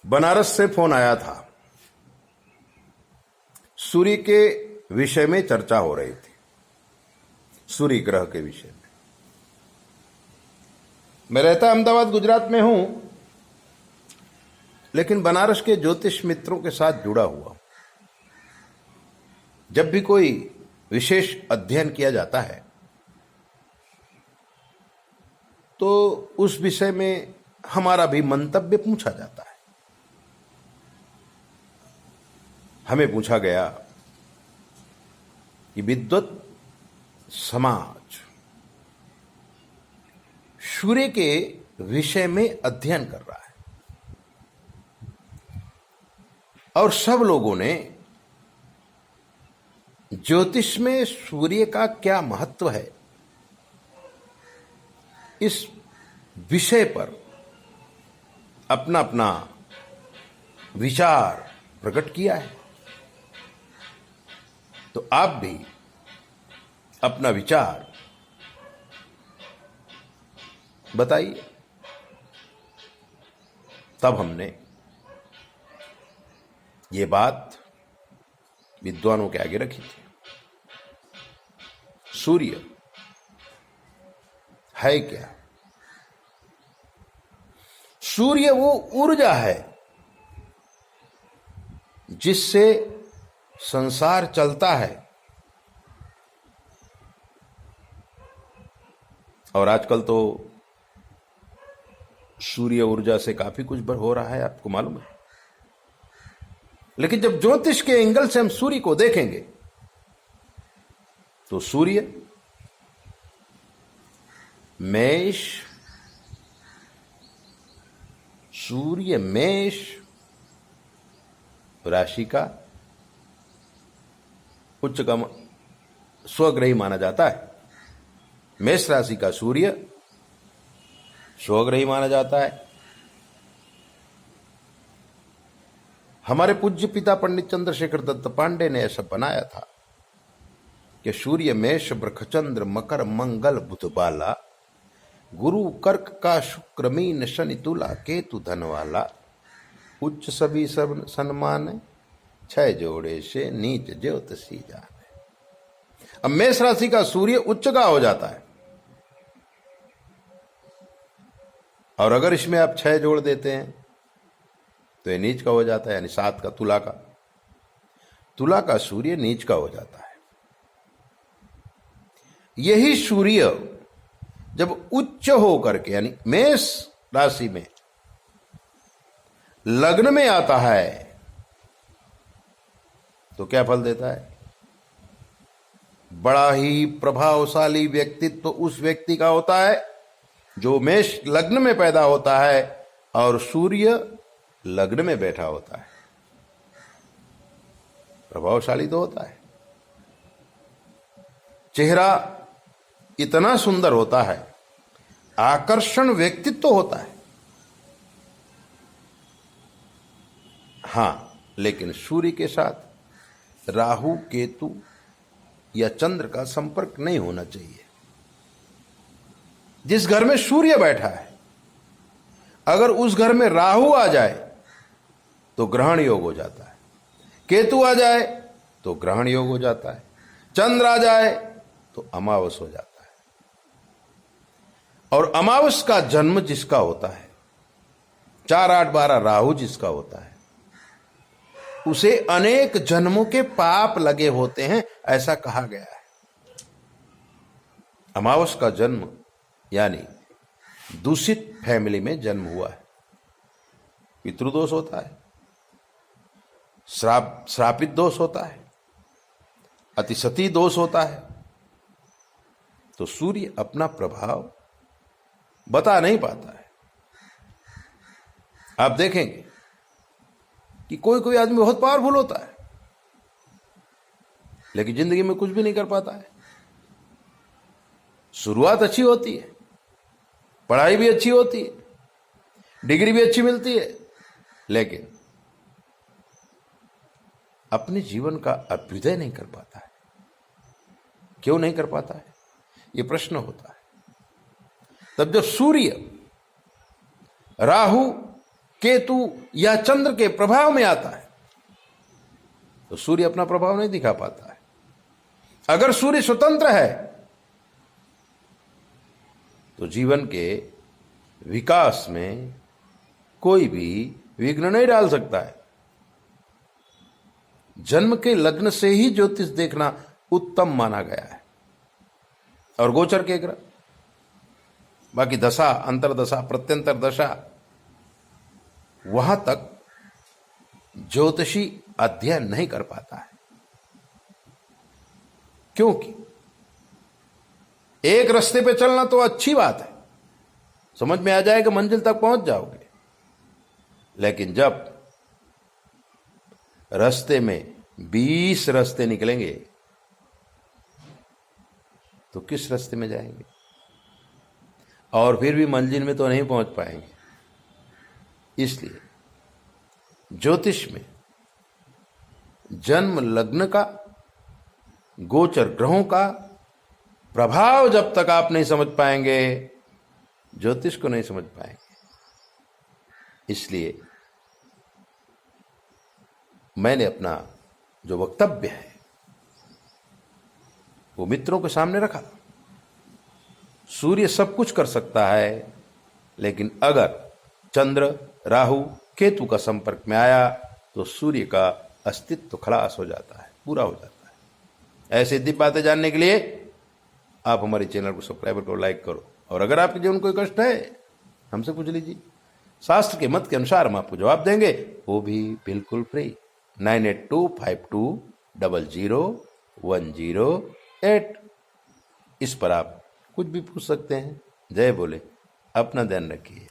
बनारस से फोन आया था। सूर्य के विषय में चर्चा हो रही थी, सूर्य ग्रह के विषय में। मैं रहता अहमदाबाद गुजरात में हूं, लेकिन बनारस के ज्योतिष मित्रों के साथ जुड़ा हुआ। जब भी कोई विशेष अध्ययन किया जाता है तो उस विषय में हमारा भी मंतव्य पूछा जाता है। हमें पूछा गया कि विद्वत समाज सूर्य के विषय में अध्ययन कर रहा है और सब लोगों ने ज्योतिष में सूर्य का क्या महत्व है इस विषय पर अपना अपना विचार प्रकट किया है। तो आप भी अपना विचार बताइए। तब हमने ये बात विद्वानों के आगे रखी थी। सूर्य है क्या? सूर्य वो ऊर्जा है जिससे संसार चलता है। और आजकल तो सूर्य ऊर्जा से काफी कुछ हो रहा है, आपको मालूम है। लेकिन जब ज्योतिष के एंगल से हम सूर्य को देखेंगे तो सूर्य मेष राशि का उच्चतम स्वग्रही माना जाता है। मेष राशि का सूर्य स्वग्रही माना जाता है। हमारे पूज्य पिता पंडित चंद्रशेखर दत्त पांडे ने ऐसा बनाया था कि सूर्य मेष वृषचंद्र मकर मंगल बुध बाला, गुरु कर्क का शुक्र मीन शनि तुला केतु धन वाला, उच्च सभी सब सन्मान, 6 जोड़े से नीच ज्योतिषी जाने। अब मेष राशि का सूर्य उच्च का हो जाता है और अगर इसमें आप 6 जोड़ देते हैं तो ये नीच का हो जाता है, यानी 7 का, तुला का सूर्य नीच का हो जाता है। यही सूर्य जब उच्च होकर के यानी मेष राशि में लग्न में आता है तो क्या फल देता है? बड़ा ही प्रभावशाली व्यक्तित्व उस व्यक्ति का होता है जो मेष लग्न में पैदा होता है और सूर्य लग्न में बैठा होता है। प्रभावशाली तो होता है, चेहरा इतना सुंदर होता है, आकर्षण व्यक्तित्व होता है। हां, लेकिन सूर्य के साथ राहु केतु या चंद्र का संपर्क नहीं होना चाहिए। जिस घर में सूर्य बैठा है, अगर उस घर में राहु आ जाए तो ग्रहण योग हो जाता है, केतु आ जाए तो ग्रहण योग हो जाता है, चंद्र आ जाए तो अमावस हो जाता है। और अमावस का जन्म जिसका होता है, 4, 8, 12 राहु जिसका होता है, उसे अनेक जन्मों के पाप लगे होते हैं, ऐसा कहा गया है। अमावस का जन्म यानी दूषित फैमिली में जन्म हुआ है, पितृदोष होता है, श्रापित दोष होता है, अतिसती दोष होता है। तो सूर्य अपना प्रभाव बता नहीं पाता है। आप देखेंगे कि कोई कोई आदमी बहुत पावरफुल होता है लेकिन जिंदगी में कुछ भी नहीं कर पाता है। शुरुआत अच्छी होती है, पढ़ाई भी अच्छी होती है, डिग्री भी अच्छी मिलती है, लेकिन अपने जीवन का अभ्युदय नहीं कर पाता है। क्यों नहीं कर पाता है, यह प्रश्न होता है। तब जब सूर्य राहु केतु या चंद्र के प्रभाव में आता है तो सूर्य अपना प्रभाव नहीं दिखा पाता है। अगर सूर्य स्वतंत्र है तो जीवन के विकास में कोई भी विघ्न नहीं डाल सकता है। जन्म के लग्न से ही ज्योतिष देखना उत्तम माना गया है और गोचर के ग्रह, बाकी दशा, अंतरदशा, प्रत्यंतर दशा, वहां तक ज्योतिषी अध्ययन नहीं कर पाता है, क्योंकि एक रास्ते पे चलना तो अच्छी बात है, समझ में आ जाएगा, मंजिल तक पहुंच जाओगे, लेकिन जब रास्ते में 20 रास्ते निकलेंगे तो किस रास्ते में जाएंगे, और फिर भी मंजिल में तो नहीं पहुंच पाएंगे। इसलिए ज्योतिष में जन्म लग्न का, गोचर ग्रहों का प्रभाव जब तक आप नहीं समझ पाएंगे, ज्योतिष को नहीं समझ पाएंगे। इसलिए मैंने अपना जो वक्तव्य है वो मित्रों के सामने रखा। सूर्य सब कुछ कर सकता है, लेकिन अगर चंद्र, राहु, केतु का संपर्क में आया तो सूर्य का अस्तित्व खलास हो जाता है, पूरा हो जाता है। ऐसे दिव्य बातें जानने के लिए आप हमारे चैनल को सब्सक्राइब करो, लाइक करो, और अगर आपके जीवन कोई कष्ट है हमसे पूछ लीजिए, शास्त्र के मत के अनुसार हम आपको जवाब देंगे, वो भी बिल्कुल फ्री। 9825200108 इस पर आप कुछ भी पूछ सकते हैं। जय बोले, अपना ध्यान रखिए।